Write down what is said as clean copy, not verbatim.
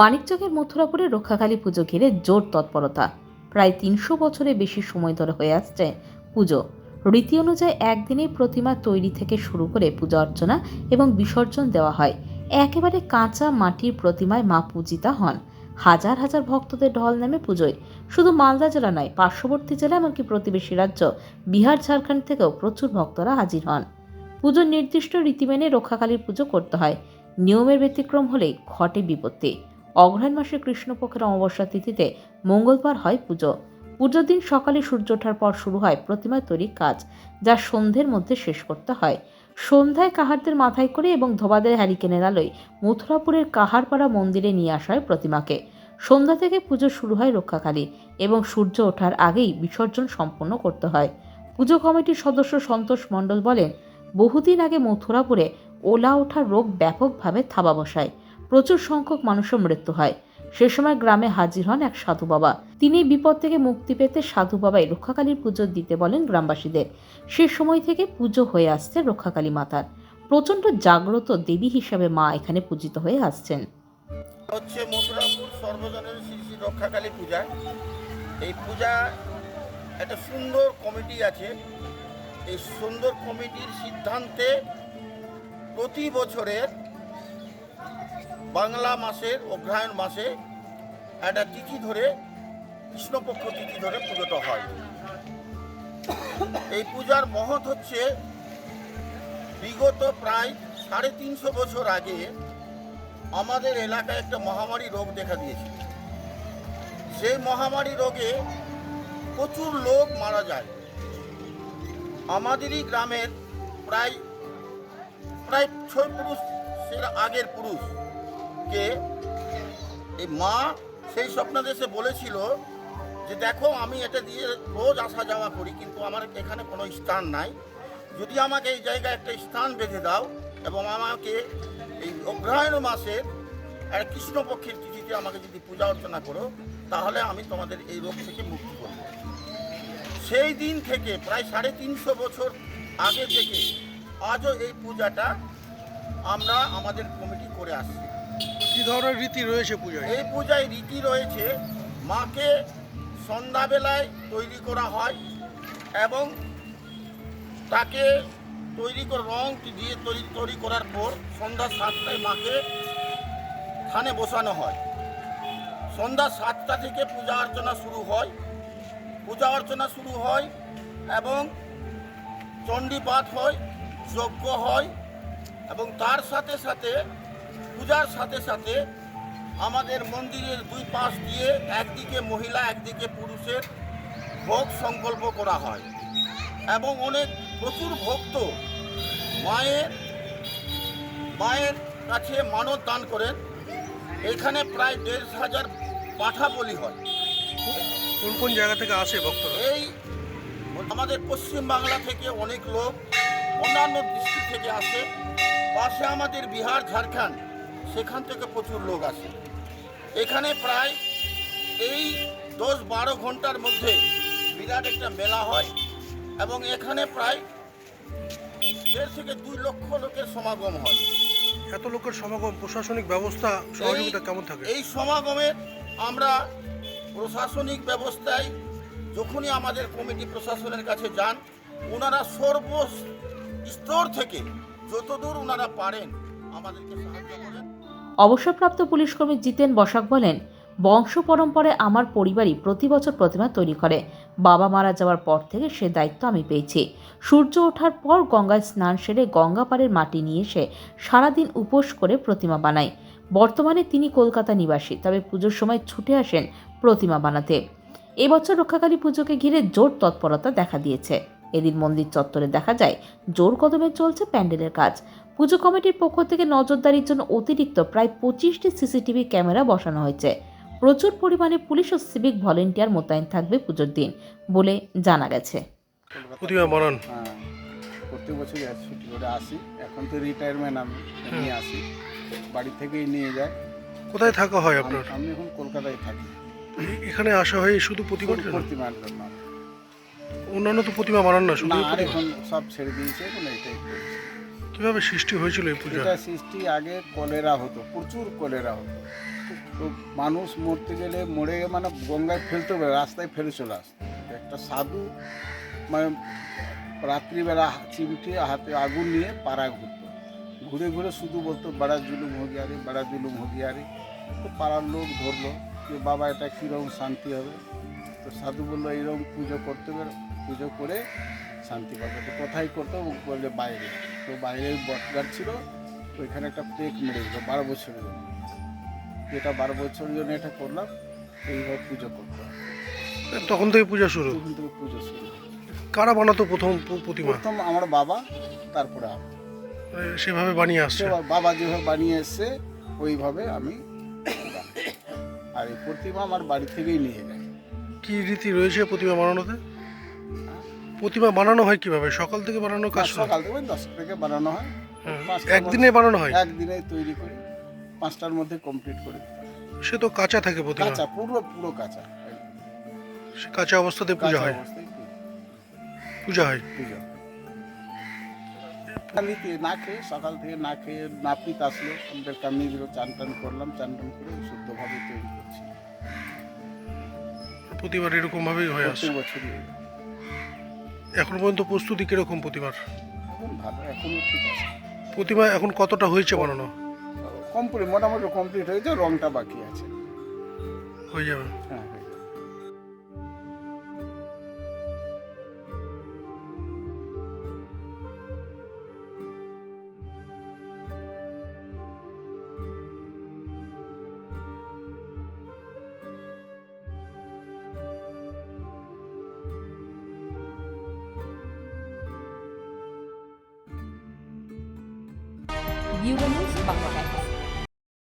মানিকচকের মথুরাপুরে রক্ষাকালী পুজো ঘিরে জোর তৎপরতা। প্রায় ৩০০ বছরের বেশি সময় ধরে হয়ে আসছে পুজো। রীতি অনুযায়ী একদিনেই প্রতিমা তৈরি থেকে শুরু করে পূজা অর্চনা এবং বিসর্জন দেওয়া হয়। একেবারে কাঁচা মাটির প্রতিমায় মা পূজিতা হন। হাজার হাজার ভক্তদের ঢল নামে পুজোয়। শুধু মালদা জেলা নয়, পার্শ্ববর্তী জেলা এমনকি প্রতিবেশী রাজ্য বিহার ঝাড়খণ্ড থেকেও প্রচুর ভক্তরা হাজির হন। পুজোর নির্দিষ্ট রীতি মেনে রক্ষাকালীর পুজো করতে হয়। নিয়মের ব্যতিক্রম হলেই ঘটে বিপত্তি। অগ্রহায়ণ মাসের কৃষ্ণপক্ষের অমাবস্যা তিথিতে মঙ্গলবার হয় পুজো। পুজোর দিন সকালে সূর্য ওঠার পর শুরু হয় প্রতিমা তৈরির কাজ, যা সন্ধ্যের মধ্যে শেষ করতে হয়। সন্ধ্যায় কাহারদের মাথায় করে এবং ধোবাদের হ্যারিকেনের আলোয় মথুরাপুরের কাহারপাড়া মন্দিরে নিয়ে আসা হয় প্রতিমাকে। সন্ধ্যা থেকে পুজো শুরু হয় রক্ষাকালী এবং সূর্য ওঠার আগেই বিসর্জন সম্পন্ন করতে হয়। পুজো কমিটির সদস্য সন্তোষ মণ্ডল বলেন, বহুদিন আগে মথুরাপুরে ওলা ওঠার রোগ ব্যাপকভাবে থাবা বসায়। প্রচুর সংখ্যক মানুষের মৃত্যু হয়। সে সময় গ্রামে হাজির হন এক সাধু বাবা। তিনি বিপদ থেকে মুক্তি পেতে সাধু বাবাই রক্ষাকালীর পুজো দিতে বলেন গ্রামবাসীদের। সে সময় থেকে পুজো হয়ে আসছে রক্ষাকালী মাতার। প্রচণ্ড জাগ্রত দেবী হিসাবে মা এখানে পূজিত হয়ে আসছেন। হচ্ছে মথুরাপুর সর্বজনের শ্রী শ্রী রক্ষাকালী পূজা। এই পূজা একটা সুন্দর কমিটি আছে। এই সুন্দর কমিটির সিদ্ধান্তে প্রতি বছরের বাংলা মাসের অগ্রহায়ণ মাসে একটা তিথি ধরে, কৃষ্ণপক্ষ তিথি ধরে পুজোটা হয়। এই পূজার মহৎ হচ্ছে, বিগত প্রায় 350 বছর আগে আমাদের এলাকায় একটা মহামারী রোগ দেখা দিয়েছে। সেই মহামারী রোগে প্রচুর লোক মারা যায়। আমাদেরই গ্রামের প্রায় 6 পুরুষের আগের পুরুষকে এই মা সেই স্বপ্নাদেশে বলেছিল যে, দেখো আমি এটা দিয়ে রোজ আসা যাওয়া করি, কিন্তু আমার এখানে কোনো স্থান নাই। যদি আমাকে এই জায়গায় একটা স্থান বেঁধে দাও এবং আমাকে এই অগ্রহায়ণ মাসের একটা কৃষ্ণপক্ষের তিথিতে আমাকে যদি পূজা অর্চনা করো, তাহলে আমি তোমাদের এই রোগ থেকে মুক্তি করব। সেই দিন থেকে প্রায় 350 বছর আগে থেকে আজও এই পূজাটা আমরা আমাদের কমিটি করে আসছি। কি ধরনের রীতি রয়েছে পূজায়? এই পূজায় রীতি রয়েছে, মাকে সন্ধ্যাবেলায় তৈরি করা হয় এবং তাকে তৈরি করে রং দিয়ে তৈরি করার পর সন্ধ্যা 7টায় মাকে থানে বসানো হয়। সন্ধ্যা 7টা থেকে পূজা অর্চনা শুরু হয় এবং চণ্ডীপাঠ হয়, যজ্ঞ হয় এবং তার সাথে সাথে পূজার সাথে সাথে আমাদের মন্দিরের 2 পাশ দিয়ে একদিকে মহিলা একদিকে পুরুষের ভোগ সংকল্প করা হয় এবং প্রচুর ভক্ত মায়ের কাছে মানত দান করেন। এখানে প্রায় 1,500 পাঠা বলি হয়। কোন কোন জায়গা থেকে আসে ভক্তরা? এই আমাদের পশ্চিম বাংলা থেকে অনেক লোক, অন্যান্য ডিস্ট্রিক্ট থেকে আসে। পাশে আমাদের বিহার ঝাড়খণ্ড, সেখান থেকে প্রচুর লোক আসে। এখানে প্রায় এই 10-12 ঘন্টার মধ্যে বিরাট একটা মেলা হয় এবং এখানে প্রায় 1.5 থেকে 2 লক্ষ লোকের সমাগম হয়। এত লোকের সমাগম, প্রশাসনিক ব্যবস্থা সহযোগিতা কেমন থাকে? এই সমাগমের আমরা প্রশাসনিক ব্যবস্থায় যখনই আমাদের কমিটি প্রশাসনের কাছে যান, ওনারা সর্বস্তর থেকে যতদূর ওনারা পারেন আমাদেরকে সাহায্য করেন। অবসরপ্রাপ্ত পুলিশ কর্মী জিতেন বসাক বলেন, বংশ পরম্পরায় আমার পরিবারই প্রতি বছর প্রতিমা তৈরি করে। বাবা মারা যাওয়ার পর থেকে সে দায়িত্ব আমি পেয়েছি। সূর্য ওঠার পর গঙ্গায় স্নান সেরে গঙ্গা পাড়ের মাটি নিয়ে এসে সারাদিন উপোস করে প্রতিমা বানাই। বর্তমানে তিনি কলকাতা নিবাসী, তবে পুজোর সময় ছুটে আসেন প্রতিমা বানাতে। এবছর রক্ষাকালী পুজোকে ঘিরে জোর তৎপরতা দেখা দিয়েছে। এদিন মন্দির চত্বরে দেখা যায় জোর কদমে চলছে প্যান্ডেলের কাজ। পুজো কমিটির পক্ষ থেকে নজরদারির জন্য অতিরিক্ত প্রায় 25টি সিসিটিভি ক্যামেরা বসানো হয়েছে। প্রচুর পরিমাণে পুলিশ ও সিভিক ভলেন্টিয়ার মোতায়েন থাকবে পুজোর দিন বলে জানা গেছে। প্রতিমা বানান? হ্যাঁ, প্রত্যেক বছরই ছুটি করে আসি। এখন তো রিটায়ারমেন্ট, আমি নিয়ে আসি, বাড়ি থেকেই নিয়ে যাই। কোথায় থাকা হয় আপনার? আমি এখন কলকাতায় থাকি। এখানে আসা হয় শুধু প্রতিমার জন্য? অন্যান্য তো প্রতিমা বানান না, শুধু না, আর এখন সব ছেড়ে দিয়েছে। এখন এইটাই করছি। কিভাবে সৃষ্টি হয়েছিল এই পূজা? এটা সৃষ্টি আগে কলেরা হতো, প্রচুর কলেরা হতো। তো মানুষ মরতে গেলে মরে মানে গঙ্গায় ফেলতে হবে, রাস্তায় ফেলে চলে আসতো। একটা সাধু মানে রাত্রিবেলা চিমটে হাতে আগুন নিয়ে পাড়া ঘুরতো, ঘুরে ঘুরে শুধু বলতো বড়া জুলুম হো গিয়া রে, বড়া জুলুম হো গিয়া রে। তো পাড়ার লোক ধরলো যে বাবা এটা কীরকম শান্তি হবে। তো সাধু বললো এইরকম পুজো করতে হবে, পুজো করে শান্তি পাবে। তো কোথায় করতো বললে বাইরে। তো বাইরে বটগাছ ছিল, ওইখানে একটা পেক মেরে দিল 12 বছরের জন্য। যেটা 12 বছরের জন্য এটা করলাম, এইভাবে পুজো করতে হবে। তখন থেকে পূজা শুরু। তখন থেকে পুজো শুরু। কারা বানাতো প্রথম প্রতিমা? প্রথম আমার বাবা, তারপরে আমি। সেভাবে বানিয়ে আসছে। সে বাবা যেভাবে বানিয়ে এসছে ওইভাবে আমি বানাই। আর এই প্রতিমা আমার বাড়ি থেকেই নিয়ে যায়। কি রীতি রয়েছে প্রতিমা বানানোতে? প্রতিমা বানানো হয় কিভাবে? সকাল থেকে বানানো কাজ শুরু? সকাল থেকে 10টা থেকে বানানো হয়। হ্যাঁ। 5টার একদিনে বানানো হয়? একদিনে তৈরি করি, 5টার মধ্যে কমপ্লিট করে দিতে হয়। সে তো কাঁচা থাকে প্রতিমা। কাঁচা, পুরো কাঁচা। সে কাঁচা অবস্থাতে পূজা কাঁচা হয়। অবস্থায় পূজা হয়। পুজো। কামিতে না খেয়ে, সকাল থেকে না খেয়ে নাপিত আসলো, আমাদের কামিয়ে দিল, চান টান করলাম, চান টান করে শুদ্ধভাবে তৈরি করছি। প্রতিবার এরকম ভাবেই হয়ে আসছে। প্রত্যেক বছরই এই। এখন পর্যন্ত প্রস্তুতি কিরকম প্রতিমার? এখন ভালো, এখনো ঠিক আছে। প্রতিমা এখন কতটা হয়েছে বানানো? কমপ্লিট, মোটামুটি কমপ্লিট হয়েছে, রংটা বাকি আছে। হয়ে যাবে। হ্যাঁ, হয়ে যাবে। Bureau news Bangla Times.